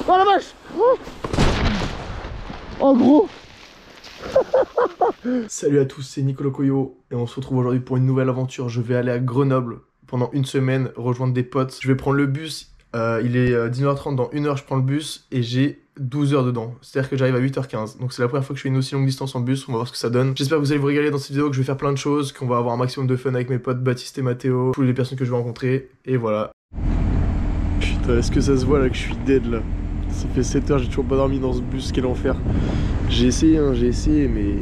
Oh la vache. Oh gros. Salut à tous, c'est Nicolo Coyo et on se retrouve aujourd'hui pour une nouvelle aventure. Je vais aller à Grenoble pendant une semaine, rejoindre des potes. Je vais prendre le bus, il est 19h30, dans 1 heure je prends le bus et j'ai 12 heures dedans. C'est-à-dire que j'arrive à 8h15. Donc c'est la première fois que je fais une aussi longue distance en bus, on va voir ce que ça donne. J'espère que vous allez vous régaler dans cette vidéo, que je vais faire plein de choses, qu'on va avoir un maximum de fun avec mes potes Baptiste et Mathéo, toutes les personnes que je vais rencontrer, et voilà. Putain, est-ce que ça se voit là que je suis dead là? Ça fait 7 heures, j'ai toujours pas dormi dans ce bus, quel enfer. J'ai essayé, mais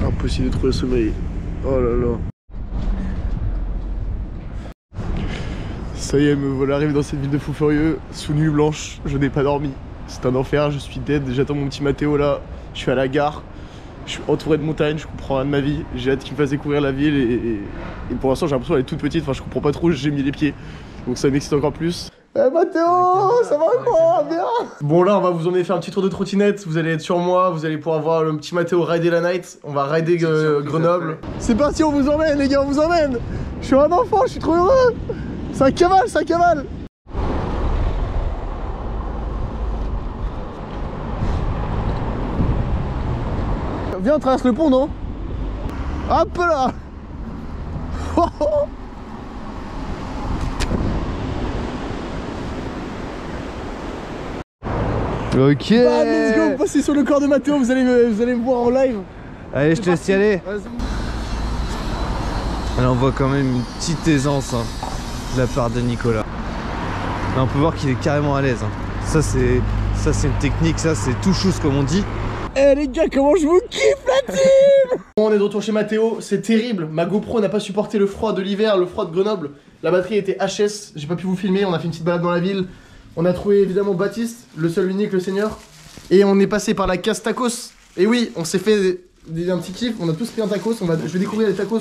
impossible de trouver le sommeil. Oh là là. Ça y est, me voilà arrivé dans cette ville de fous furieux, sous nuit blanche, je n'ai pas dormi. C'est un enfer, je suis dead, j'attends mon petit Mathéo là, je suis à la gare, je suis entouré de montagnes, je comprends rien de ma vie, j'ai hâte qu'il me fasse découvrir la ville et pour l'instant j'ai l'impression qu'elle est toute petite, enfin je comprends pas trop où j'ai mis les pieds, donc ça m'excite encore plus. Eh Mathéo, ça va quoi? Bien. Bon là on va vous emmener faire un petit tour de trottinette, vous allez être sur moi, vous allez pouvoir voir le petit Mathéo rider la night, on va rider Grenoble. C'est parti, on vous emmène les gars, on vous emmène. Je suis un enfant, je suis trop heureux. Ça cavale, ça cavale. Viens, on traverse le pont, non? Hop là. Ok. Bah, let's go, passez sur le corps de Mathéo, vous allez me voir en live. Allez, je te laisse y aller. Là, on voit quand même une petite aisance hein, de la part de Nicolas. Là, on peut voir qu'il est carrément à l'aise. Hein. Ça, c'est une technique, ça, c'est tout chousse comme on dit. Eh les gars, comment je vous kiffe la team. Bon, on est de retour chez Mathéo, c'est terrible. Ma GoPro n'a pas supporté le froid de l'hiver, le froid de Grenoble. La batterie était HS, j'ai pas pu vous filmer, on a fait une petite balade dans la ville. On a trouvé évidemment Baptiste, le seul unique, le seigneur. Et on est passé par la case tacos. Et oui, on s'est fait un petit kiff, on a tous pris un tacos. Je vais découvrir les tacos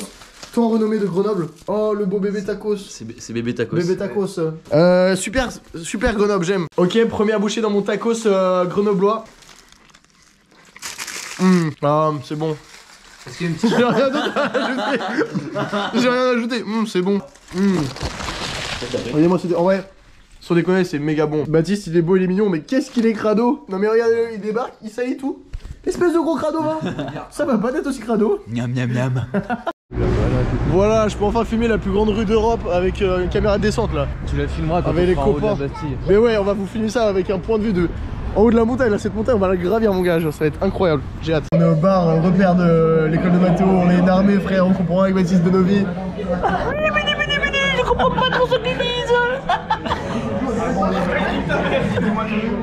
tant renommés de Grenoble. Oh, le beau bébé tacos. C'est bébé tacos. Bébé tacos. Super Grenoble, j'aime. Ok, première bouchée dans mon tacos grenoblois. Ah, c'est bon. Est-ce qu'il y a une petite... J'ai rien d'autre à ajouter. J'ai rien à ajouter. C'est bon. Regardez-moi, en vrai. Sans déconner, c'est méga bon. Baptiste, il est beau, il est mignon, mais qu'est-ce qu'il est crado. Non mais regardez-le, il débarque, il salit tout. Espèce de gros crado, hein. Ça va pas être aussi crado. Miam miam miam. Voilà, je peux enfin filmer la plus grande rue d'Europe avec une caméra décente là. Tu la filmeras quand avec on les sera en haut de la copains. Bastille. Mais ouais, on va vous filmer ça avec un point de vue de... En haut de la montagne, là, cette montagne, on va la gravir mon gars, genre, ça va être incroyable. J'ai hâte. On est au bar, repère de l'école de Mathéo, on est une armée frère, on comprend avec Baptiste de nos vies. Je comprends pas trop ce qu'ils disent.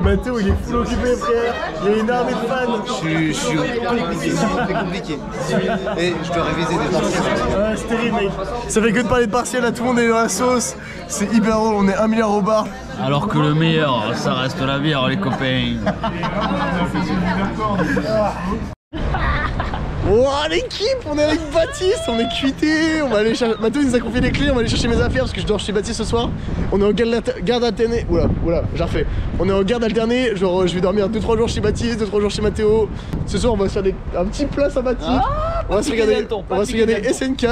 Mathéo il est full occupé frère, il y a une armée de fans. Je suis compliqué. Et je dois réviser des partiels. Ouais c'est terrible mec, ça fait que de parler de partiel là, tout le monde est dans la sauce. C'est hyper drôle, on est 1 milliard au bar. Alors que le meilleur, ça reste la bière les copains. Oh l'équipe, on est avec Baptiste, on est cuité, on va aller chercher... Mathéo il nous a confié les clés, on va aller chercher mes affaires parce que je dors chez Baptiste ce soir. On est en garde alternée, oula, j'ai refait. On est en garde alternée, genre je vais dormir 2-3 jours chez Baptiste, 2-3 jours chez Mathéo. Ce soir on va se faire un petit plat sympathique. On va se regarder SNK.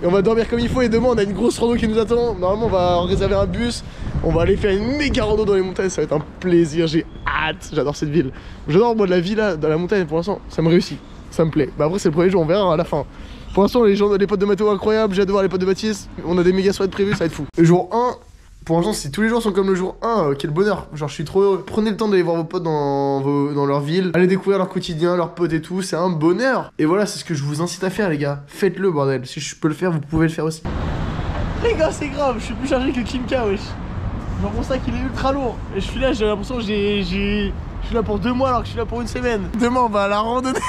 Et on va dormir comme il faut et demain on a une grosse rando qui nous attend. Normalement on va réserver un bus. On va aller faire une méga rando dans les montagnes, ça va être un plaisir, j'ai hâte, j'adore cette ville. J'adore moi de la vie là, dans la montagne pour l'instant, ça me réussit. Ça me plaît. Bah après c'est le premier jour, on verra à la fin. Pour l'instant les potes de Mathéo incroyables, j'ai hâte de voir les potes de Baptiste. On a des méga soirées prévues, ça va être fou. Le jour 1, pour l'instant si tous les jours sont comme le jour 1, quel bonheur. Genre je suis trop heureux. Prenez le temps d'aller voir vos potes dans leur ville. Allez découvrir leur quotidien, leurs potes et tout, c'est un bonheur. Et voilà, c'est ce que je vous incite à faire les gars. Faites-le bordel. Si je peux le faire, vous pouvez le faire aussi. Les gars c'est grave, je suis plus chargé que Kimka wesh. Genre mon sac il est ultra lourd. Et je suis là, j'ai l'impression que je suis là pour 2 mois alors que je suis là pour une semaine. Demain on va à la randonnée.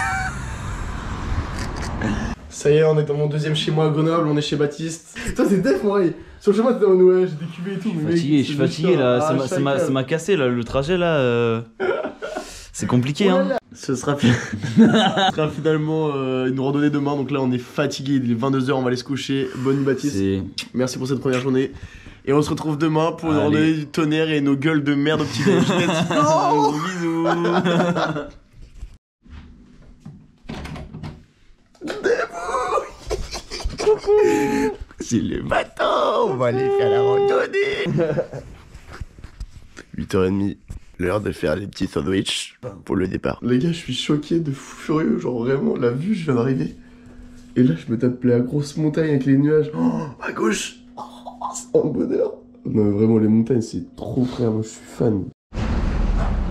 Ça y est, on est dans mon deuxième chez moi à Grenoble, on est chez Baptiste. Toi c'est def mon rey. Sur le chemin t'étais en ouais, j'ai des cubés et tout. Je suis fatigué là, ça m'a cassé là, le trajet là. C'est compliqué hein. Ce sera finalement une randonnée demain, donc là on est fatigué, il est 22 h, on va aller se coucher. Bonne nuit Baptiste. Merci pour cette première journée. Et on se retrouve demain pour une randonnée du tonnerre et nos gueules de merde au petit déj. Bisous. C'est le matin, On va aller faire la randonnée. 8h30, l'heure de faire les petits sandwichs pour le départ. Les gars, je suis choqué de fou furieux, genre vraiment, la vue, je viens d'arriver. Et là, je me tape la grosse montagne avec les nuages. Oh, à gauche. Oh, c'est un bonheur. Non, mais vraiment, les montagnes, c'est trop frère, moi je suis fan.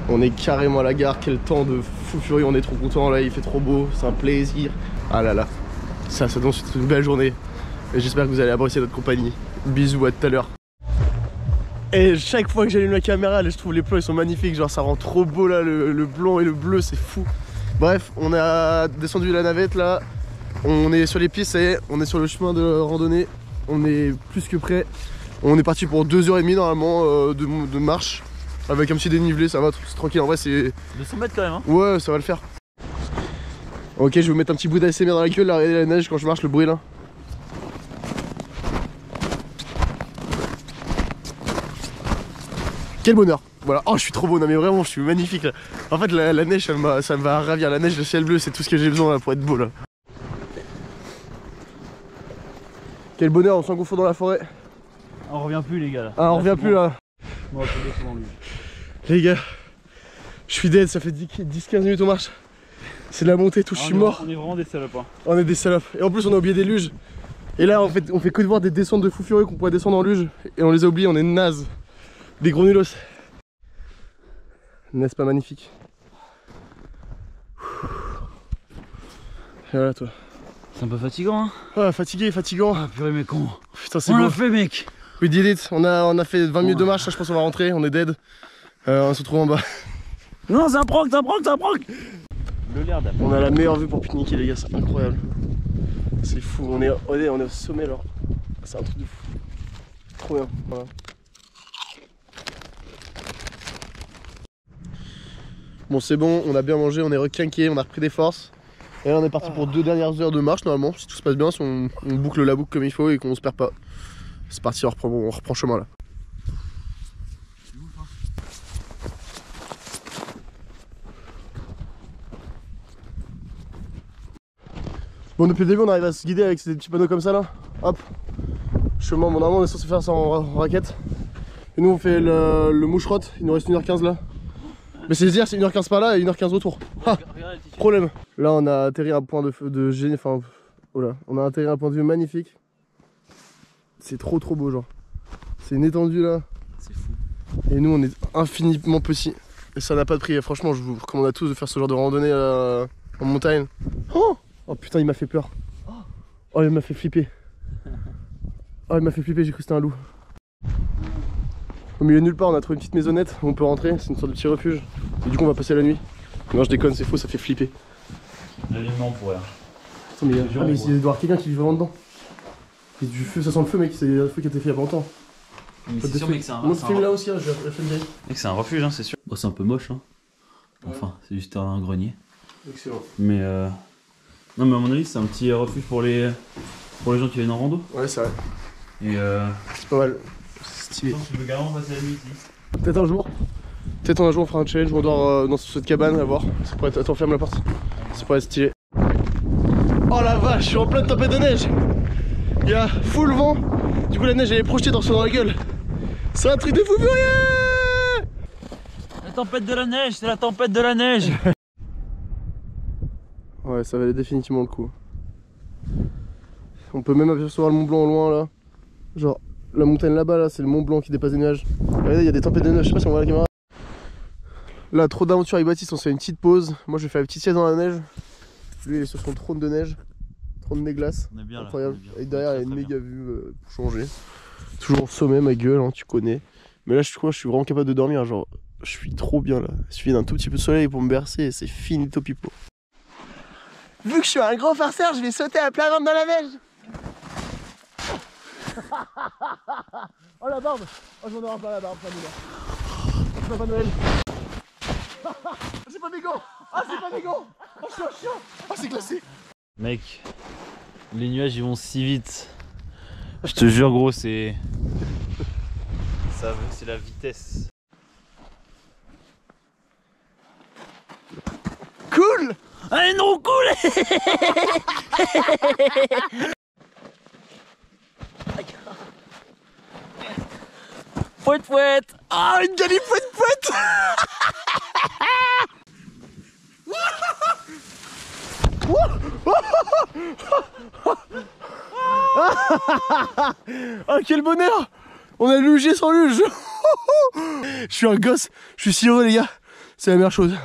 On est carrément à la gare, quel temps de fou furieux, on est trop content là, il fait trop beau, c'est un plaisir. Ah là là, ça donne une belle journée. Et j'espère que vous allez apprécier notre compagnie. Bisous, à tout à l'heure. Et chaque fois que j'allume la caméra, là, je trouve les plans ils sont magnifiques, genre ça rend trop beau là, le blanc et le bleu, c'est fou. Bref, on a descendu la navette là, on est sur les pistes, ça y est, on est sur le chemin de randonnée, on est plus que prêt. On est parti pour 2h30 normalement de marche. Avec un petit dénivelé, ça va, c'est tranquille, en vrai c'est... 200 mètres quand même hein. Ouais, ça va le faire. Ok, je vais vous mettre un petit bout d'ASMR dans la gueule, là, regardez la neige quand je marche, le bruit là. Quel bonheur. Voilà, oh je suis trop beau, non mais vraiment je suis magnifique là. En fait la neige ça me va ravir, la neige, le ciel bleu, c'est tout ce que j'ai besoin là pour être beau là. Quel bonheur, on s'engouffre dans la forêt. On revient plus les gars là. Ah on revient plus là. On va plus descendre lui. Les gars, je suis dead, ça fait 10-15 minutes on marche. C'est de la montée, tout, je suis mort. On est vraiment des salopes hein. On est des salopes. Et en plus on a oublié des luges. Et là on fait que de voir des descentes de fous furieux qu'on pourrait descendre en luge. Et on les a oubliés, on est nazes. Des gros nulos. N'est-ce pas magnifique? Et voilà toi. C'est un peu fatigant hein. Ah fatigué, fatigant. Ah purée mais con. Putain c'est on bon. l'a fait mec. We did it, on a fait 20 minutes de marche, là je pense qu'on va rentrer, on est dead. On se retrouve en bas. Non c'est un prank, c'est un prank, c'est un prank. Le l'air d'âme. On a la meilleure vue pour pique-niquer les gars, c'est incroyable. C'est fou, on est au sommet alors. C'est un truc de fou. Trop bien, voilà. Bon c'est bon, on a bien mangé, on est requinqué, on a repris des forces. Et là on est parti pour 2 dernières heures de marche normalement, si tout se passe bien, si on boucle la boucle comme il faut et qu'on se perd pas. C'est parti, on reprend chemin là. Bon depuis le début on arrive à se guider avec ces petits panneaux comme ça là. Hop. Chemin, bon normalement on est censé faire ça en raquette. Et nous on fait le moucherotte, il nous reste 1h15 là. Mais c'est dire c'est 1h15 par là et 1h15 retour. Ah, problème. Là on a atterri à un point de génie, enfin voilà, on a atterri à un point de vue magnifique. C'est trop beau genre. C'est une étendue là. C'est fou. Et nous on est infiniment petits. Et ça n'a pas de prix. Et franchement je vous recommande à tous de faire ce genre de randonnée en montagne. Oh putain il m'a fait peur. Oh il m'a fait flipper. Oh il m'a fait flipper, j'ai cru que c'était un loup. Au milieu de nulle part on a trouvé une petite maisonnette où on peut rentrer, c'est une sorte de petit refuge. Et du coup on va passer la nuit. Non je déconne, c'est faux, ça fait flipper. L'aliment pour rien. Attends mais il doit y avoir quelqu'un qui vit vraiment dedans. Et du feu, ça sent le feu mec, c'est le feu qui a été fait il y a pas longtemps. C'est sûr mec c'est un... Moi ce film là aussi, hein, je vais faire Mec c'est un refuge hein, c'est sûr. Bon c'est un peu moche hein. Enfin c'est juste un grenier. Excellent. Mais non mais à mon avis c'est un petit refuge pour les gens qui viennent en rando. Ouais c'est vrai. Et c'est pas mal. C'est stylé. Tu veux carrément passer la nuit ici. Peut-être un jour on fera un challenge où on dort dans cette cabane à voir. Ça pourrait être... Attends ferme la porte. Ça pourrait être stylé. Oh la vache, je suis en pleine tempête de neige. Il y a full vent. Du coup la neige elle est projetée dans la gueule. C'est un truc de fou furieux. La tempête de la neige, c'est la tempête de la neige. Ouais ça valait définitivement le coup. On peut même apercevoir le Mont Blanc au loin là. Genre la montagne là-bas là, c'est le Mont Blanc qui dépasse des nuages. Regardez il y a des tempêtes de neige, je sais pas si on voit la caméra. Là trop d'aventure avec Baptiste, on se fait une petite pause. Moi je vais faire une petite sieste dans la neige. Lui il est sur son trône de neige. Trône des glaces. On est bien là. Incroyable. Bien. Et derrière il y a une Très méga vue pour changer. Toujours au sommet ma gueule, hein, tu connais. Mais là je crois que je suis vraiment capable de dormir, genre je suis trop bien là. Il suffit d'un tout petit peu de soleil pour me bercer et c'est finito pipo. Vu que je suis un gros farceur, je vais sauter à plat ventre dans la neige. Oh la barbe. Oh je m'en aurai pas la barbe, c'est Papa Noël. C'est pas mégo. Ah c'est pas mégo. Oh je suis un chien. Oh c'est glacé. Mec, les nuages ils vont si vite. Je te jure gros c'est... c'est la vitesse. Cool. Allez non cool. Fouette fouette. Ah, une galipouette pouette. Ah, quel bonheur. On a lugé sans luge. Je suis un gosse, je suis si heureux les gars. C'est la meilleure chose.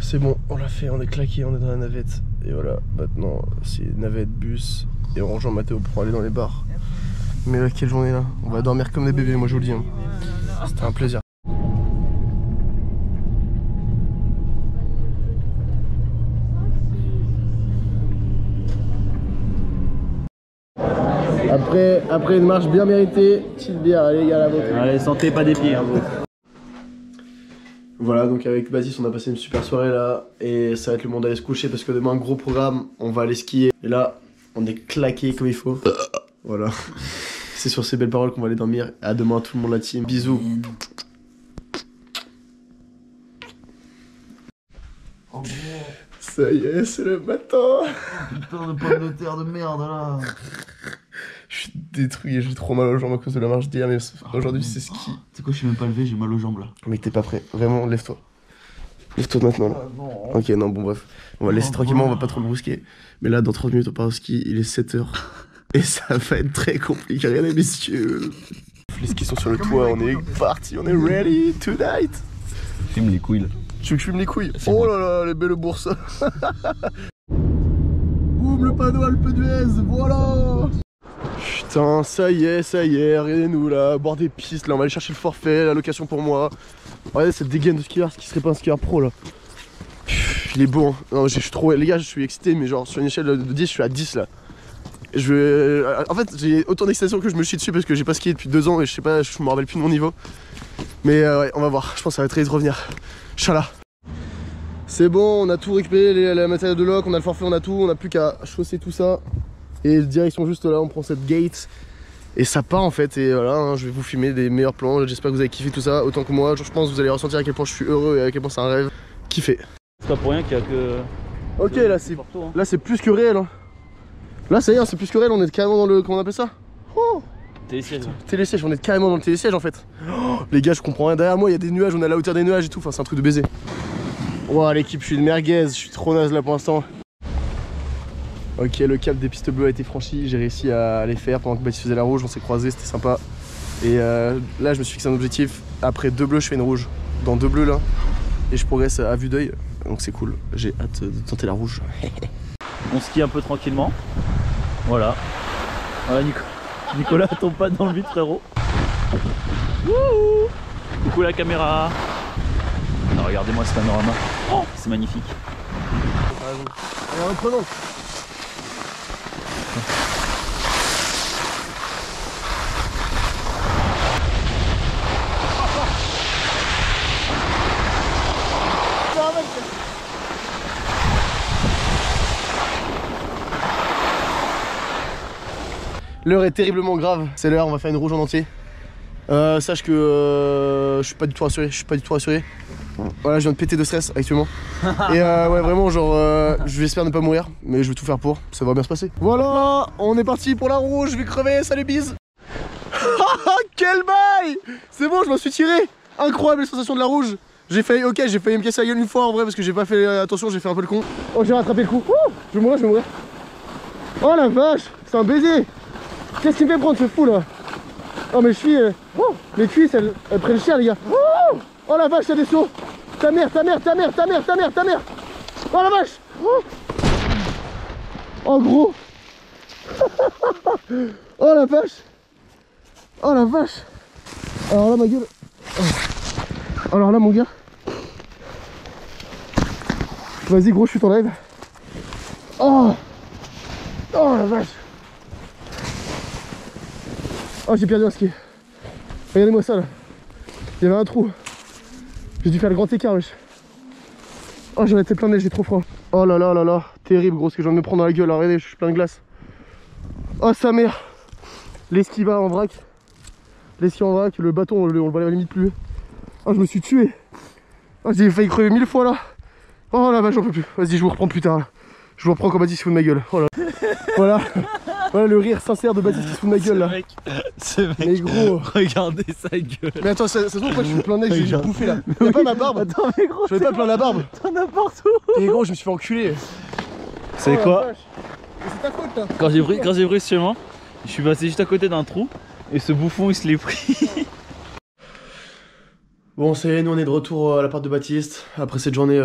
C'est bon, on l'a fait, on est claqué, on est dans la navette. Et voilà, maintenant c'est navette, bus. Et on rejoint Mathéo pour aller dans les bars. Mais là, quelle journée là. On va dormir comme des bébés, moi je vous le dis. Hein. C'était un plaisir. Après une marche bien méritée, petite bière, allez les gars, la vôtre. Allez, santé, pas des pieds. Hein, vous. Voilà, donc avec Baptiste on a passé une super soirée là. Et ça va être le moment d'aller se coucher parce que demain gros programme, on va aller skier. Et là, on est claqué comme il faut. Voilà. C'est sur ces belles paroles qu'on va aller dormir. À demain tout le monde la team. Bisous. Ça y est, c'est le matin. Putain de pomme de terre de merde là. Je suis détruit et j'ai trop mal aux jambes à cause de la marche d'hier, mais aujourd'hui c'est ski. Tu sais quoi, je suis même pas levé, j'ai mal aux jambes là. Mec, t'es pas prêt, vraiment, lève-toi. Lève-toi maintenant là. Ok, non, bon, bref. On va laisser tranquillement, on va pas trop le brusquer. Mais là, dans 30 minutes, on part au ski, il est 7h. Et ça va être très compliqué, regardez, messieurs. Les skis sont sur le toit, on est parti, on est ready tonight. Filme les couilles là. Tu veux que je fume les couilles? Oh là là, les belles bourses. Boum, le panneau Alpe d'Huez, voilà. Putain, ça y est, regardez-nous là, bord des pistes, là on va aller chercher le forfait, la location pour moi. Regardez cette dégaine de skieur, ce qui serait pas un skieur pro là. Il est beau hein. Non, je suis trop, les gars, je suis excité, mais genre sur une échelle de 10, je suis à 10 là. En fait, j'ai autant d'excitation que je me chie dessus parce que j'ai pas skié depuis 2 ans et je sais pas, je me rappelle plus de mon niveau. Mais ouais, on va voir, je pense que ça va très vite revenir. Inch'Allah. C'est bon, on a tout récupéré, la matériel de loc, on a le forfait, on a tout, on a plus qu'à chausser tout ça. Et direction juste là, on prend cette gate et ça part en fait. Et voilà, hein, je vais vous filmer des meilleurs plans. J'espère que vous avez kiffé tout ça autant que moi. Je pense que vous allez ressentir à quel point je suis heureux et à quel point c'est un rêve. Kiffé. C'est pas pour rien qu'il y a que. Ok, là c'est plus que réel. Hein. Là ça y est, c'est plus que réel. On est carrément dans le. Comment on appelle ça? Oh, télésiège. Télésiège, on est carrément dans le télésiège en fait. Oh, les gars, je comprends rien. Derrière moi, il y a des nuages, on est à la hauteur des nuages et tout. Enfin, c'est un truc de baiser. Wow, l'équipe, je suis une merguez. Je suis trop naze là pour l'instant. Ok, le cap des pistes bleues a été franchi, j'ai réussi à les faire pendant que Baptiste faisait la rouge, on s'est croisés, c'était sympa. Et là je me suis fixé un objectif, après 2 bleus je fais une rouge, dans 2 bleus là, et je progresse à vue d'œil, donc c'est cool, j'ai hâte de tenter la rouge. On skie un peu tranquillement, voilà. Voilà Nicolas tombe pas dans le vide frérot. Wouhou. Coucou la caméra. Alors, regardez-moi ce panorama, oh, c'est magnifique. Allez, reprenons. L'heure est terriblement grave, c'est l'heure, on va faire une rouge en entier. Sache que je suis pas du tout rassuré, Voilà, je viens de péter de stress actuellement. Et ouais, vraiment, genre, je vais espérer ne pas mourir, mais je vais tout faire pour, ça va bien se passer. Voilà, on est parti pour la rouge, je vais crever, salut bise. Quel bail! C'est bon, je m'en suis tiré. Incroyable les sensations de la rouge. J'ai failli me casser la gueule une fois en vrai parce que j'ai pas fait attention, j'ai fait un peu le con. Oh, j'ai rattrapé le coup. Je vais mourir. Oh la vache, c'est un baiser. Qu'est-ce qui me fait prendre ce fou là? Oh mes chevilles, mes cuisses elles prennent cher les gars. Oh la vache, il y a des sauts. Ta mère. Oh la vache. Oh gros. Oh la vache. Alors là ma gueule. Alors là mon gars. Vas-y gros, je suis en live. Oh la vache. Oh, j'ai perdu un ski. Regardez-moi ça là. Il y avait un trou. J'ai dû faire le grand écart wesh. Oh, j'en étais plein de neige, j'ai trop froid. Oh là là, terrible gros ce que je viens de me prendre dans la gueule. Regardez, je suis plein de glace. Oh sa mère. Les skis en vrac. Le bâton on le voit limite plus. Oh, je me suis tué. Oh, j'ai failli crever 1000 fois là. Oh la vache, j'en peux plus. Vas-y, je vous reprends plus tard là. Je vous reprends comme a dit, c'est fou de ma gueule. Oh là. Voilà. Voilà le rire sincère de Baptiste qui se fout de ma gueule là. Ce mec, Mais gros. regardez sa gueule. Mais attends, ça se trouve quoi, je suis plein de nez, j'ai bouffé là. Y'a pas ma barbe. Attends, mais gros, Je vais pas plein la barbe. t'en as partout. Et gros, je me suis fait enculer. C'est Oh, quoi la vache. Mais c'est ta faute là. Quand j'ai pris ce chemin, je suis passé juste à côté d'un trou et ce bouffon il se l'est pris. Bon, ça y est, nous on est de retour à l'appart de Baptiste après cette journée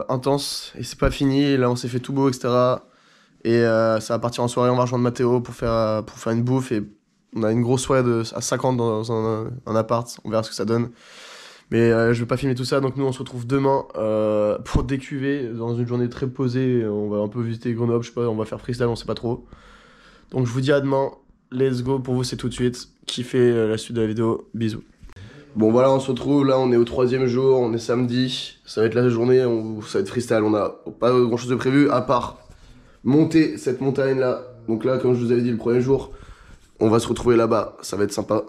intense et c'est pas fini. Là, on s'est fait tout beau, etc. Et ça va partir en soirée. On va rejoindre Mathéo pour faire une bouffe et on a une grosse soirée à 50 dans un appart. On verra ce que ça donne. Mais je vais pas filmer tout ça, donc nous on se retrouve demain pour décuver dans une journée très posée. On va un peu visiter Grenoble, je sais pas, on va faire freestyle, on sait pas trop. Donc je vous dis à demain. Let's go, pour vous c'est tout de suite. Kiffez la suite de la vidéo. Bisous. Bon voilà, on se retrouve, là on est au 3e jour, on est samedi, ça va être la journée, ça va être freestyle, on a pas grand chose de prévu à part monter cette montagne là. Donc là, comme je vous avais dit le premier jour, on va se retrouver là-bas, ça va être sympa.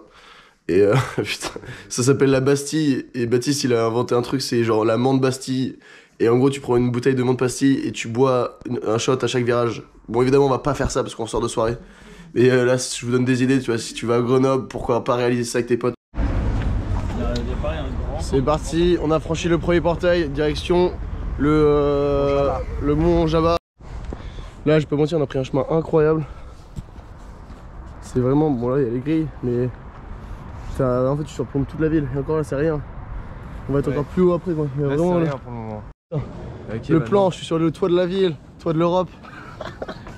Et putain, ça s'appelle la Bastille, et Baptiste il a inventé un truc, c'est genre la menthe Bastille. Et en gros tu prends une bouteille de menthe Bastille et tu bois un shot à chaque virage. Bon évidemment on va pas faire ça parce qu'on sort de soirée. Mais là je vous donne des idées, tu vois, si tu vas à Grenoble, pourquoi pas réaliser ça avec tes potes. C'est parti, on a franchi le premier portail, direction le mont Java. Là, je peux mentir, on a pris un chemin incroyable. C'est vraiment, bon là il y a les grilles, mais ça, en fait tu surplombes toute la ville. Et encore là, c'est rien. On va être encore plus haut après. Quoi. Mais Là, vraiment, c'est là, rien pour le moment. Okay, le bah plan, non. je suis sur le toit de la ville, toit de l'Europe.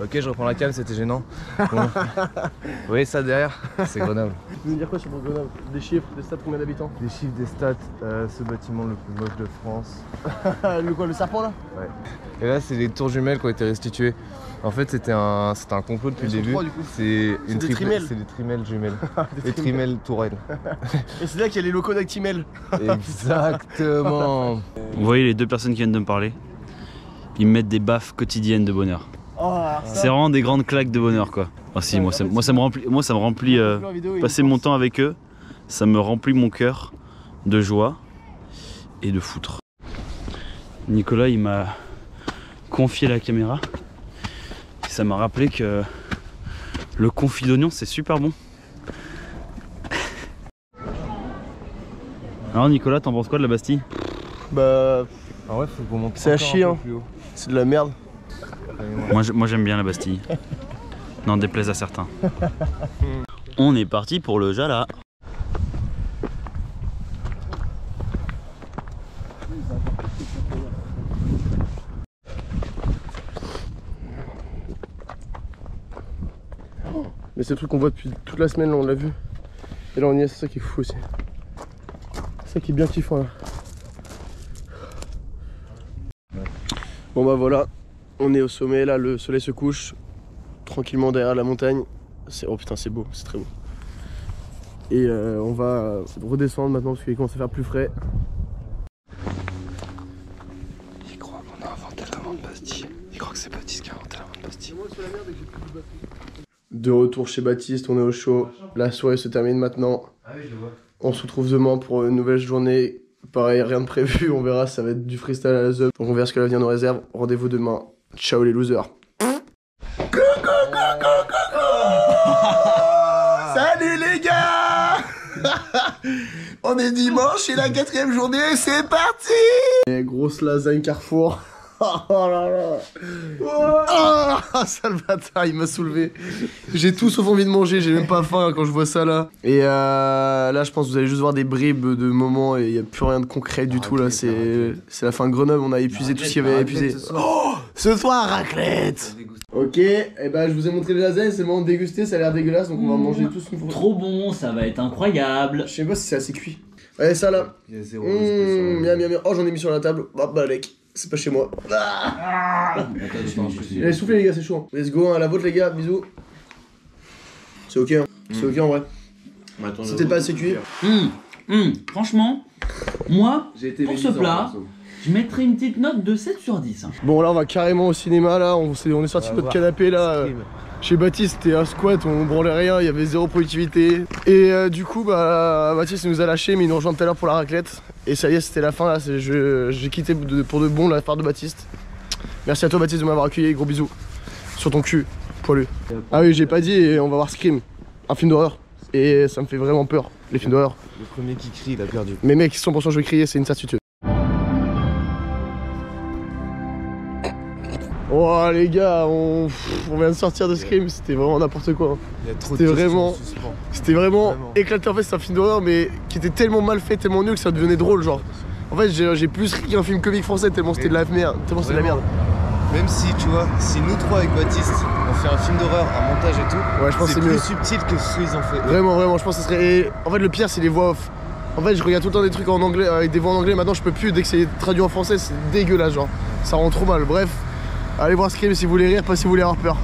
Ok, je reprends la cam, c'était gênant. Bon. Vous voyez ça derrière? C'est Grenoble. Tu veux me dire quoi sur Grenoble? Des chiffres, des stats, combien d'habitants? Les chiffres des stats, ce bâtiment le plus moche de France. Le quoi, le serpent là? Ouais. Et là, c'est les tours jumelles qui ont été restituées. En fait, c'était un complot depuis le début. C'est des trimelles. C'est des trimelles jumelles. Les trimelles tourelles. Et c'est là qu'il y a les locaux d'Actimel. Exactement. Vous voyez les deux personnes qui viennent de me parler, ils me mettent des baffes quotidiennes de bonheur. Oh, C'est vraiment des grandes claques de bonheur quoi. Ah si, moi ça me remplit passer mon temps avec eux, ça me remplit mon cœur de joie et de foutre. Nicolas il m'a confié la caméra et ça m'a rappelé que le confit d'oignon c'est super bon. Alors Nicolas, t'en penses quoi de la Bastille? Bah, Ah ouais, faut qu'on monte. c'est à chier, hein. C'est de la merde. Moi j'aime bien la Bastille. N'en déplaise à certains. On est parti pour le Jala. Mais c'est le truc qu'on voit depuis toute la semaine, là, on l'a vu. Et là on y est, c'est ça qui est fou aussi. C'est ça qui est bien kiffant là. Bon bah voilà, on est au sommet là, le soleil se couche tranquillement derrière la montagne. Oh putain c'est beau, c'est très beau. Et on va redescendre maintenant parce qu'il commence à faire plus frais. Il croit qu'on a inventé la menthe Bastille. Il croit que c'est Baptiste qui a inventé la menthe Bastille. De retour chez Baptiste, on est au chaud. La soirée se termine maintenant. Ah oui, je le vois. On se retrouve demain pour une nouvelle journée. Pareil, rien de prévu, on verra, ça va être du freestyle à la zeub. Donc on verra ce que l'avenir nous réserve. Rendez-vous demain. Ciao les losers. Salut les gars. On est dimanche et la 4e journée, c'est parti. Et grosse lasagne Carrefour. Oh là là. Oh, sale bâtard, il m'a soulevé. J'ai tout sauf envie de manger, j'ai même pas faim quand je vois ça là. Et là je pense que vous allez juste voir des bribes de moments et il n'y a plus rien de concret du tout là. C'est la fin de Grenoble, on a épuisé tout ce qu'il y avait à épuiser. Ce soir, raclette. Ok, et bah je vous ai montré les lasagnes, c'est le moment de déguster, ça a l'air dégueulasse donc on va manger tous une fois. Trop bon, ça va être incroyable. Je sais pas si c'est assez cuit. Ouais, ça là. Il y a zéro respect Miam miam miam. Oh, j'en ai mis sur la table. Bah mec, c'est pas chez moi. Allez, soufflez les gars, c'est chaud. Let's go, à la vôtre les gars, bisous. C'est ok, hein. C'est ok en vrai. C'était pas assez cuit. Franchement, moi, pour ce plat, je mettrais une petite note de 7 sur 10. Bon là on va carrément au cinéma là, on est sorti de notre canapé là. Chez Baptiste c'était un squat, on branlait rien, il y avait zéro productivité. Et du coup bah Baptiste il nous a lâché mais il nous rejoint tout à l'heure pour la raclette. Et ça y est c'était la fin là, j'ai quitté pour de bon la part de Baptiste. Merci à toi Baptiste de m'avoir accueilli, gros bisous sur ton cul. poilu. Ah oui, j'ai pas dit, et on va voir Scream, un film d'horreur. Et ça me fait vraiment peur, les films d'horreur. Le premier qui crie, il a perdu. Mais mec, 100% je vais crier, c'est une certitude. Oh les gars, on vient de sortir de Scream, c'était vraiment n'importe quoi. Il y a trop C'était de questions vraiment- en suspens. C'était vraiment éclaté. En fait, c'est un film d'horreur, mais qui était tellement mal fait, tellement nul que ça devenait drôle, genre. En fait, j'ai plus ri qu'un film comique français, tellement c'était de la merde. Tellement c'était de la merde. Même si, tu vois, si nous trois avec Baptiste, on fait un film d'horreur, un montage et tout, Ouais, je pense que c'est c'est plus mieux. subtil que ce qu'ils ont fait. Vraiment, vraiment, je pense que ce serait. Et en fait, le pire, c'est les voix off. En fait, je regarde tout le temps des trucs en anglais, avec des voix en anglais. Maintenant, je peux plus. Dès que c'est traduit en français, c'est dégueulasse, genre. Ça rend trop mal. Bref, allez voir Scream si vous voulez rire, pas si vous voulez avoir peur.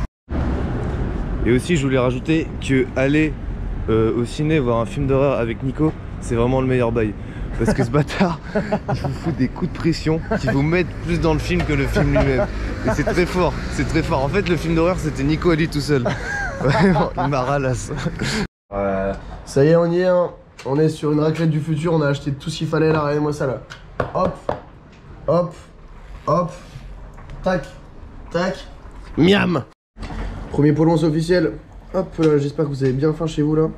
Et aussi, je voulais rajouter que aller au ciné voir un film d'horreur avec Nico, c'est vraiment le meilleur bail. Parce que ce bâtard, il vous fout des coups de pression qui vous mettent plus dans le film que le film lui-même. Et c'est très fort, c'est très fort. En fait, le film d'horreur, c'était Nico à lui tout seul. Vraiment, il m'a ralasse. Ça y est, on y est. Hein. On est sur une raclette du futur. On a acheté tout ce qu'il fallait là. Regardez-moi ça là. Hop, hop, hop. Tac, tac. Miam. Premier polon, c'est officiel. Hop là, j'espère que vous avez bien faim chez vous là.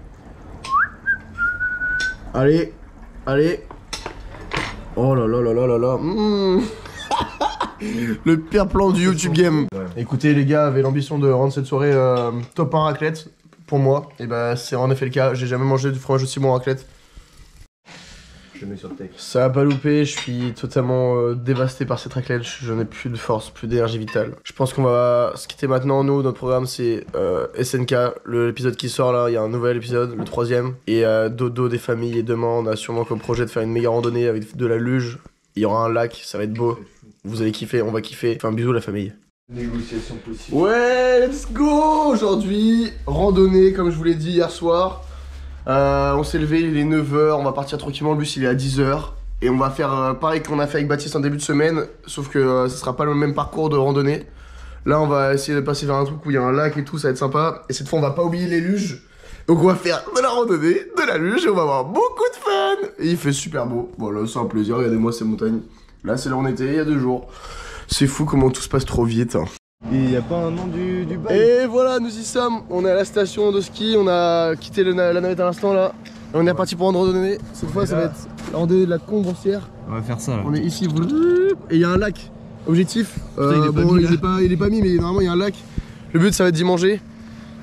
Allez, allez. Oh là là là là là là. Le pire plan du YouTube game. Ouais. Écoutez les gars, avait l'ambition de rendre cette soirée top 1 raclette pour moi. Et bah c'est en effet le cas. J'ai jamais mangé du fromage aussi bon en raclette. Je mets sur le texte. Ça a pas loupé, je suis totalement dévasté par cette raclette. Je n'ai plus de force, plus d'énergie vitale. Je pense qu'on va se quitter maintenant. Nous, notre programme c'est SNK. L'épisode qui sort là, il y a un nouvel épisode, le 3ème. Et dodo des familles. Et demain, on a sûrement comme projet de faire une méga randonnée avec de la luge. Il y aura un lac, ça va être beau. Vous allez kiffer, on va kiffer. Enfin, bisous la famille. Négociation possible. Ouais, let's go. Aujourd'hui, randonnée, comme je vous l'ai dit hier soir. On s'est levé, il est 9h, on va partir tranquillement, le bus il est à 10h. Et on va faire pareil qu'on a fait avec Baptiste en début de semaine, sauf que ce sera pas le même parcours de randonnée. Là on va essayer de passer vers un truc où il y a un lac et tout, ça va être sympa. Et cette fois on va pas oublier les luges. Donc on va faire de la randonnée, de la luge et on va avoir beaucoup de fun. Et il fait super beau, voilà c'est un plaisir, regardez-moi ces montagnes. Là c'est là où on était il y a 2 jours. C'est fou comment tout se passe trop vite. Et il n'y a pas un nom du bail. Et voilà, nous y sommes. On est à la station de ski. On a quitté la navette à l'instant là. Et on est parti pour une randonnée. Cette fois, ça va être la randonnée de la Combe-Roncière. On va faire ça là. On est ici. Et il y a un lac. Objectif. Il est pas mis, mais normalement il y a un lac. Le but, ça va être d'y manger.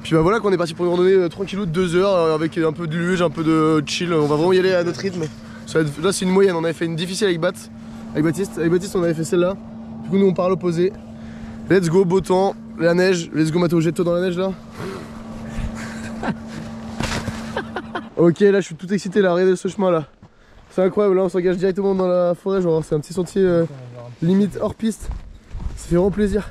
Puis bah voilà, qu'on est parti pour une randonnée tranquillou de 2 heures avec un peu de luge, un peu de chill. On va vraiment y aller à notre rythme. Là, c'est une moyenne. On avait fait une difficile avec Baptiste. Avec Baptiste, on avait fait celle-là. Du coup, nous, on part à l'opposé. Let's go, beau temps, la neige, let's go Mathéo, jette-toi dans la neige là. Ok, là je suis tout excité là, regardez ce chemin là. C'est incroyable, là on s'engage directement dans la forêt, genre c'est un petit sentier limite hors piste. Ça fait vraiment plaisir.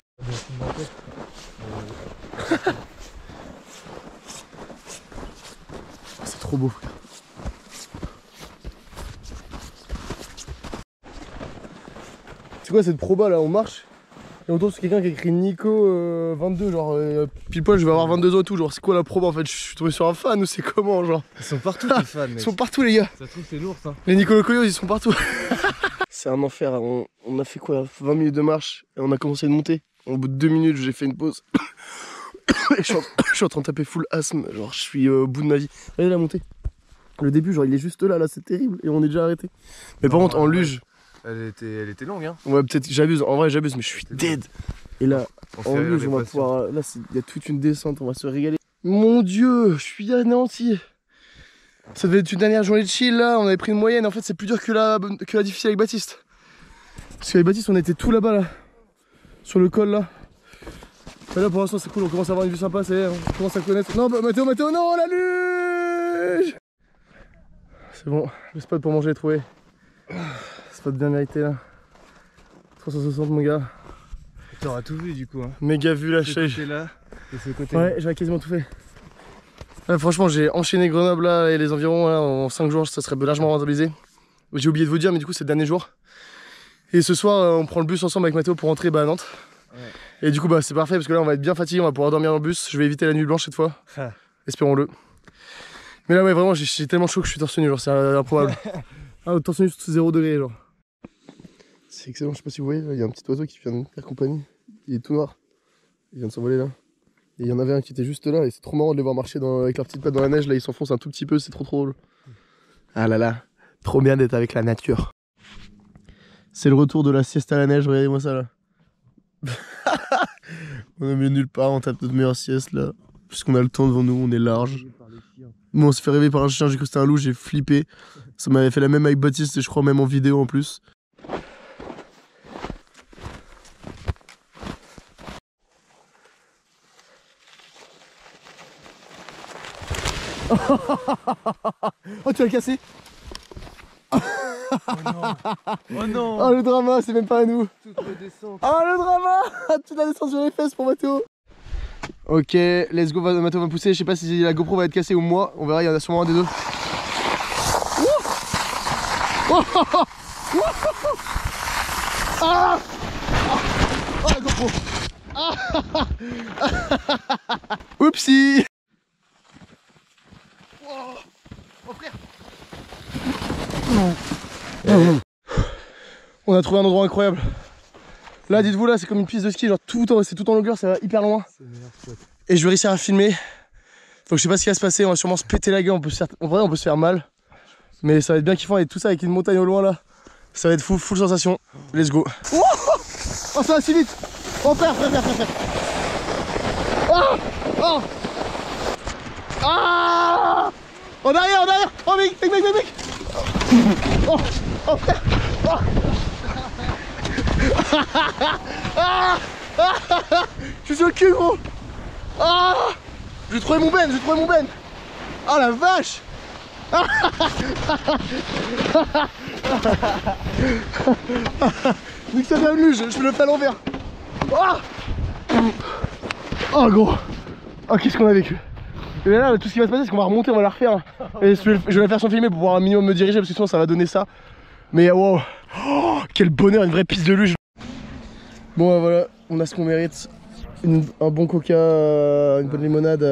C'est trop beau. C'est quoi cette proba là, on marche? Et autour c'est quelqu'un qui a écrit Nico 22, genre pile poil je vais avoir 22 ans et tout, genre c'est quoi la proba en fait? Je suis tombé sur un fan ou c'est comment genre? Ils sont partout les fans mec. Ils sont partout les gars. Ça se trouve c'est lourd ça. Les Nico Locoyos ils sont partout. C'est un enfer, on a fait quoi? 20 minutes de marche et on a commencé de monter. Au bout de 2 minutes j'ai fait une pause. Et je suis en train de taper full asthme, genre je suis au bout de ma vie. Regardez la montée. Le début genre il est juste là c'est terrible et on est déjà arrêté. Mais par contre en luge. Elle était longue hein. Ouais peut-être j'abuse, en vrai j'abuse mais je suis dead. Et là en luge on va pouvoir, là il y a toute une descente, on va se régaler. Mon dieu, je suis anéanti. Ça devait être une dernière journée de chill là, on avait pris une moyenne, en fait c'est plus dur que la difficile avec Baptiste. Parce qu'avec Baptiste on était tout là-bas là, sur le col là. Et là pour l'instant c'est cool, on commence à avoir une vue sympa, ça y est, on commence à connaître. Non bah, Mathéo, non la luge. C'est bon, le spot pour manger est trouvé. Spot bien mérité là. 360 mon gars. T'auras tout vu du coup hein. Méga vue là, ce côté là et ce côté ouais, là. j'avais quasiment tout fait. Ouais, franchement j'ai enchaîné Grenoble là et les environs là, en 5 jours, ça serait largement rentabilisé. J'ai oublié de vous dire mais du coup c'est le dernier jour. Et ce soir on prend le bus ensemble avec Mathéo pour rentrer à Nantes. Ouais. Et du coup bah c'est parfait parce que là on va être bien fatigué, on va pouvoir dormir dans le bus. Je vais éviter la nuit blanche cette fois. Espérons-le. Mais là ouais vraiment j'ai tellement chaud que je suis torse nu, genre c'est improbable. Ah torse nu sous 0 degré genre. C'est excellent, je sais pas si vous voyez, il y a un petit oiseau qui vient de faire compagnie. Il est tout noir. Il vient de s'envoler là. Et il y en avait un qui était juste là et c'est trop marrant de les voir marcher avec leurs petites pattes dans la neige. Là ils s'enfoncent un tout petit peu, c'est trop drôle. Ah là là, trop bien d'être avec la nature. C'est le retour de la sieste à la neige, regardez-moi ça là. On est mieux nulle part, on tape notre meilleure sieste là. Puisqu'on a le temps devant nous, on est large. Bon, on s'est fait rêver par un chien, j'ai cru que c'était un loup, j'ai flippé. Ça m'avait fait la même avec Baptiste et je crois même en vidéo en plus. Oh, tu l'as cassé. Oh non. Oh non. Oh le drama, c'est même pas à nous. Toute la descente. Oh le drama. Toute la descente sur les fesses pour Mathéo. Ok, let's go, Mathéo va pousser. Je sais pas si la GoPro va être cassée ou moi. On verra, il y en a sûrement un des deux. Ah, oh la GoPro. Oupsie. Oh frère. On a trouvé un endroit incroyable. Là, dites-vous, là, c'est comme une piste de ski, genre c'est tout en longueur, ça va hyper loin. Et je vais réussir à filmer. Donc je sais pas ce qui va se passer, on va sûrement se péter la gueule, en vrai on peut se faire mal. Mais ça va être bien kiffant et tout ça avec une montagne au loin là. Ça va être fou, full sensation. Let's go. Oh, oh ça va si vite. Oh frère. Oh, oh. Ah, en arrière. Oh mec. Oh frère. Oh. Je suis sur le cul gros. Ah, j'ai trouvé mon ben. Ah la vache. Vu que ça vient de lui, je me le fais à l'envers. Oh gros. Oh qu'est-ce qu'on a vécu. Et là tout ce qui va se passer c'est qu'on va remonter, on va la refaire. Et je vais la faire sans filmer pour pouvoir un minimum me diriger parce que sinon ça va donner ça. Mais wow. Oh, quel bonheur, une vraie piste de luge. Bon voilà, on a ce qu'on mérite. Un bon coca, une bonne limonade.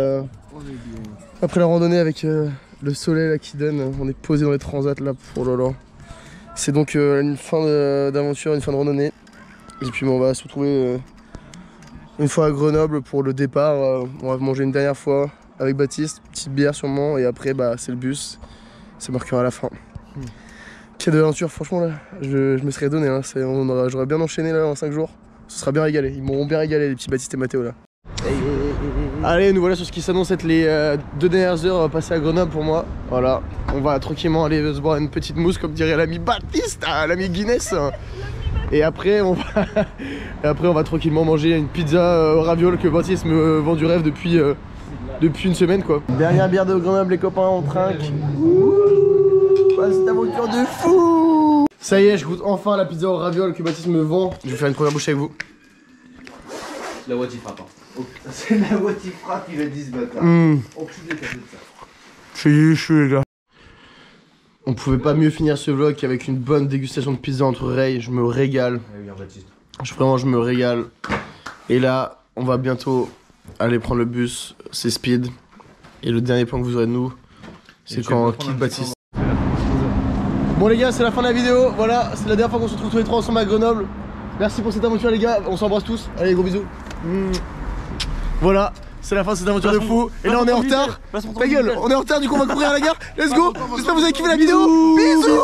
Après la randonnée avec le soleil là qui donne, on est posé dans les transats là pour Lolo. C'est donc une fin d'aventure, une fin de randonnée. Et puis bon, on va se retrouver une fois à Grenoble pour le départ. On va manger une dernière fois avec Baptiste, petite bière sûrement. Et après bah, c'est le bus, ça marquera à la fin. Quelle aventure, franchement là, je me serais donné, hein. J'aurais bien enchaîné là en 5 jours. Ce sera bien régalé, ils m'auront bien régalé les petits Baptiste et Mathéo là. Allez, nous voilà sur ce qui s'annonce être les 2 dernières heures passées à Grenoble pour moi. Voilà, on va tranquillement aller se boire une petite mousse comme dirait l'ami Baptiste, l'ami Guinness. Et après on va tranquillement manger une pizza ravioles que Baptiste me vend du rêve depuis une semaine quoi. Dernière bière de Grenoble les copains, on trinque. Cette aventure de fou. Ça y est, je goûte enfin la pizza aux ravioles que Baptiste me vend. Je vais faire une première bouchée avec vous. La Wati frappe. C'est la Wati frappe, il a dit ce bâtard. Enculé, t'as fait ça. Je suis les gars. On pouvait pas mieux finir ce vlog qu'avec une bonne dégustation de pizza entre Ray. Je me régale. Vraiment, je me régale. Et là, on va bientôt aller prendre le bus. C'est speed. Et le dernier plan que vous aurez de nous, c'est quand on quitte Baptiste. Bon les gars, c'est la fin de la vidéo. Voilà, c'est la dernière fois qu'on se retrouve tous les trois ensemble à Grenoble. Merci pour cette aventure les gars. On s'embrasse tous. Allez, gros bisous. Voilà, c'est la fin de cette aventure de fou. Et là on est en retard. Ta gueule, on est en retard, du coup on va courir à la gare. Let's go. J'espère que vous avez kiffé la vidéo. Bisous.